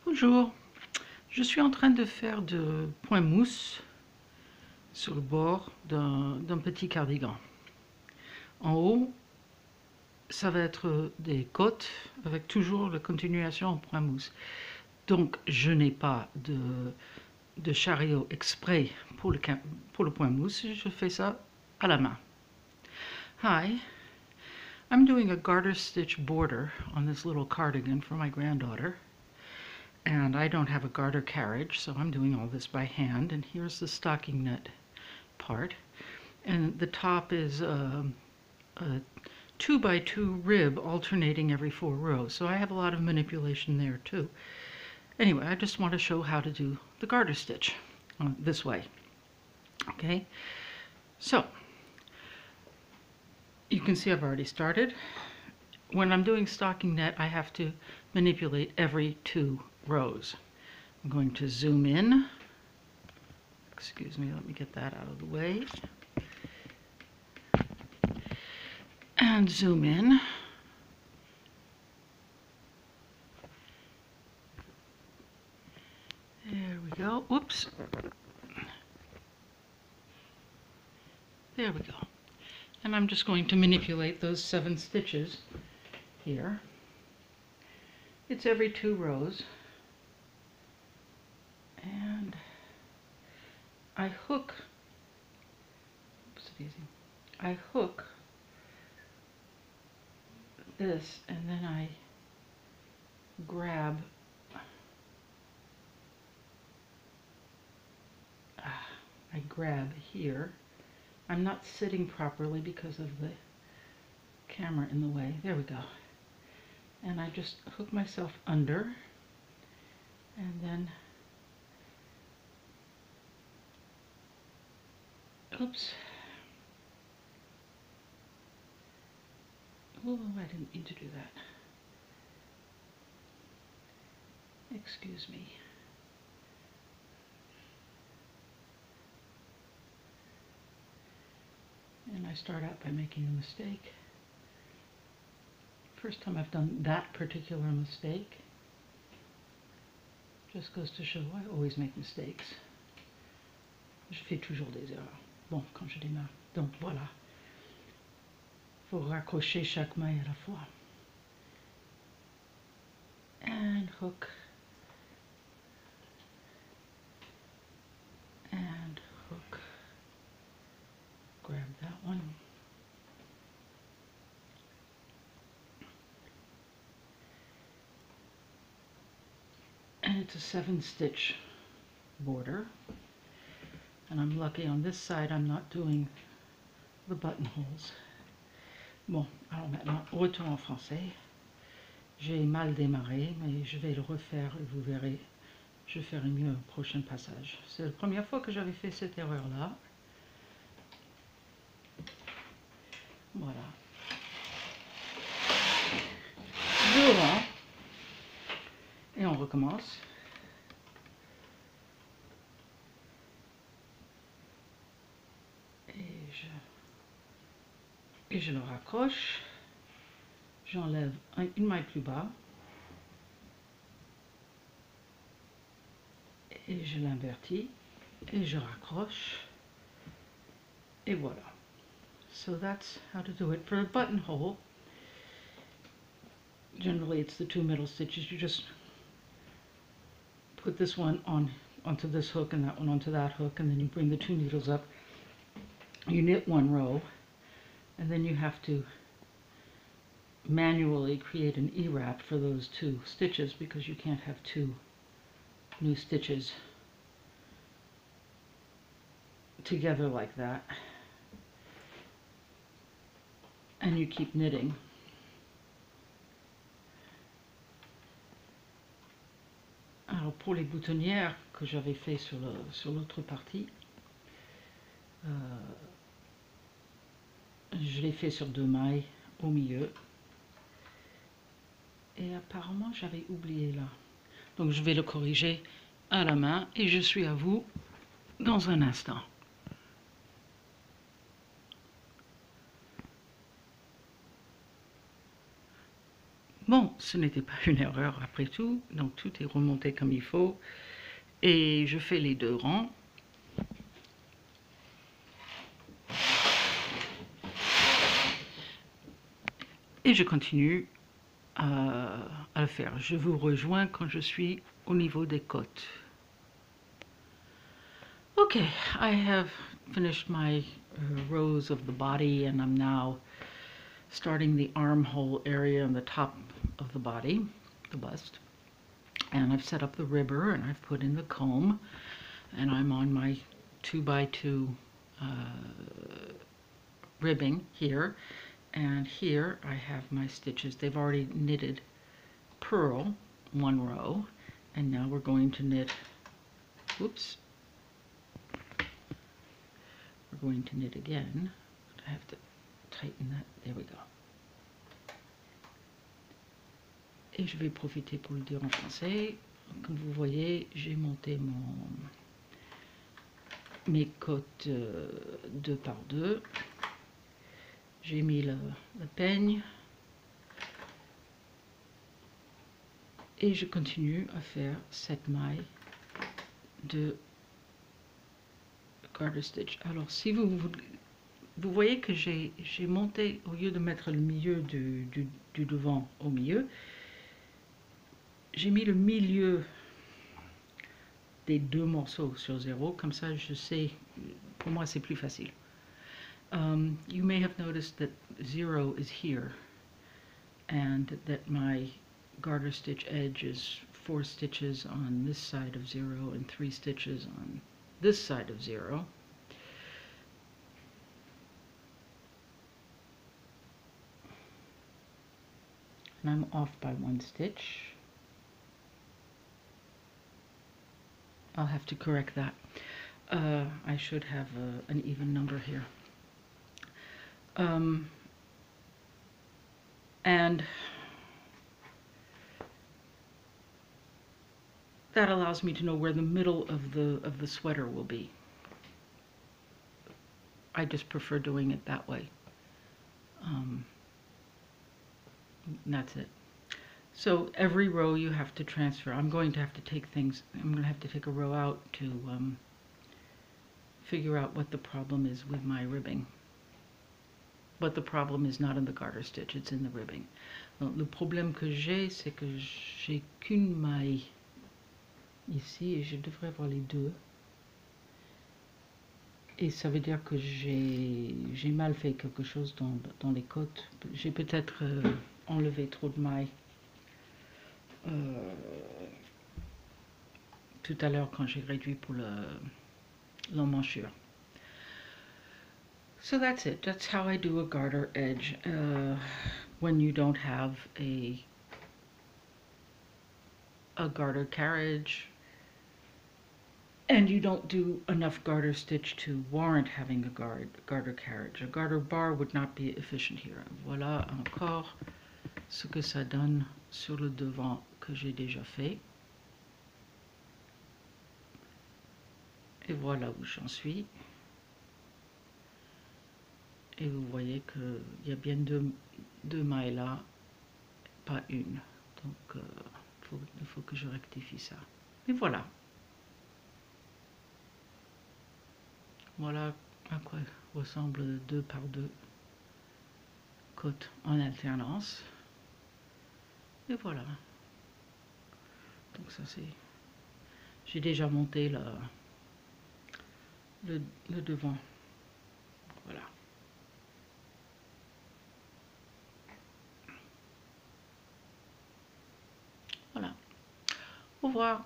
Bonjour, je suis en train de faire de point mousse sur le bord d'un petit cardigan. En haut, ça va être des côtes avec toujours la continuation en point mousse. Donc, je n'ai pas de chariot exprès pour le point mousse, je fais ça à la main. Hi, I'm doing a garter stitch border on this little cardigan for my granddaughter. And I don't have a garter carriage, so I'm doing all this by hand. And here's the stocking knit part. And the top is a 2x2 rib alternating every 4 rows. So I have a lot of manipulation there too. Anyway, I just want to show how to do the garter stitch this way. Okay, so you can see I've already started. When I'm doing stocking knit, I have to manipulate every 2 rows. I'm going to zoom in. Excuse me, let me get that out of the way. And zoom in. There we go. Whoops. There we go. And I'm just going to manipulate those 7 stitches here. It's every 2 rows. And I hook, I hook this and then I grab here. I'm not sitting properly because of the camera in the way. There we go. And I just hook myself under and then, oops. Oh, I didn't mean to do that. Excuse me. And I start out by making a mistake. First time I've done that particular mistake. Just goes to show I always make mistakes. Je fais toujours des erreurs. Bon, quand je démarre. Donc voilà. Faut raccrocher chaque maille à la fois. And hook. And hook. Grab that one. And it's a 7-stitch border. And I'm lucky on this side I'm not doing the buttonholes. Bon, alors maintenant, retour en français. J'ai mal démarré, mais je vais le refaire et vous verrez, je ferai mieux au prochain passage. C'est la première fois que j'avais fait cette erreur-là. Voilà. Devant. Et on recommence. Et je le raccroche. J'enlève une maille plus bas. Et je l'invertis. Et je raccroche. Et voilà. So that's how to do it. For a buttonhole, generally it's the 2 middle stitches. You just put this one onto this hook and that one onto that hook, and then you bring the 2 needles up. You knit 1 row, and then you have to manually create an E-wrap for those 2 stitches because you can't have 2 new stitches together like that. And you keep knitting. Alors pour les boutonnières que j'avais fait sur l'autre partie, je l'ai fait sur 2 mailles au milieu. Et apparemment j'avais oublié là. Donc je vais le corriger à la main et je suis à vous dans un instant. Bon, ce n'était pas une erreur après tout, donc tout est remonté comme il faut. Et je fais les deux rangs. Et je continue à le faire. Je vous rejoins quand je suis au niveau des côtes. Okay, I have finished my rows of the body, and I'm now starting the armhole area on the top of the body, the bust. And I've set up the ribber, and I've put in the comb, and I'm on my 2x2 ribbing here. And here I have my stitches. They've already knitted purl one row, and now we're going to knit, whoops, we're going to knit again. I have to tighten that, there we go. Et je vais profiter pour le dire en français. Comme vous voyez, j'ai monté mes côtes 2 par 2. J'ai mis le peigne. Et je continue à faire cette maille de garter stitch. Alors si vous voyez que j'ai monté, au lieu de mettre le milieu du devant au milieu, j'ai mis le milieu des deux morceaux sur 0, comme ça je sais, pour moi c'est plus facile. You may have noticed that 0 is here, and that my garter stitch edge is 4 stitches on this side of 0 and 3 stitches on this side of 0. And I'm off by 1 stitch. I'll have to correct that. I should have an even number here. And that allows me to know where the middle of the sweater will be. I just prefer doing it that way. That's it. So every row you have to transfer. I'm going to have to take a row out to figure out what the problem is with my ribbing. But the problem is not in the garter stitch, it's in the ribbing. Donc, le problème que j'ai, c'est que j'ai qu'une maille ici et je devrais avoir les deux. Et ça veut dire que j'ai mal fait quelque chose dans les côtes. J'ai peut-être enlevé trop de mailles tout à l'heure quand j'ai réduit pour l'emmanchure. So that's it. That's how I do a garter edge when you don't have a garter carriage and you don't do enough garter stitch to warrant having a garter carriage. A garter bar would not be efficient here. Voilà encore ce que ça donne sur le devant que j'ai déjà fait. Et voilà où j'en suis. Et vous voyez qu'il y a bien deux mailles là, pas une. Donc il faut que je rectifie ça. Et voilà. Voilà à quoi ressemble 2 par 2 côtes en alternance. Et voilà. Donc ça c'est... J'ai déjà monté le devant. Voilà. Voilà. Au revoir.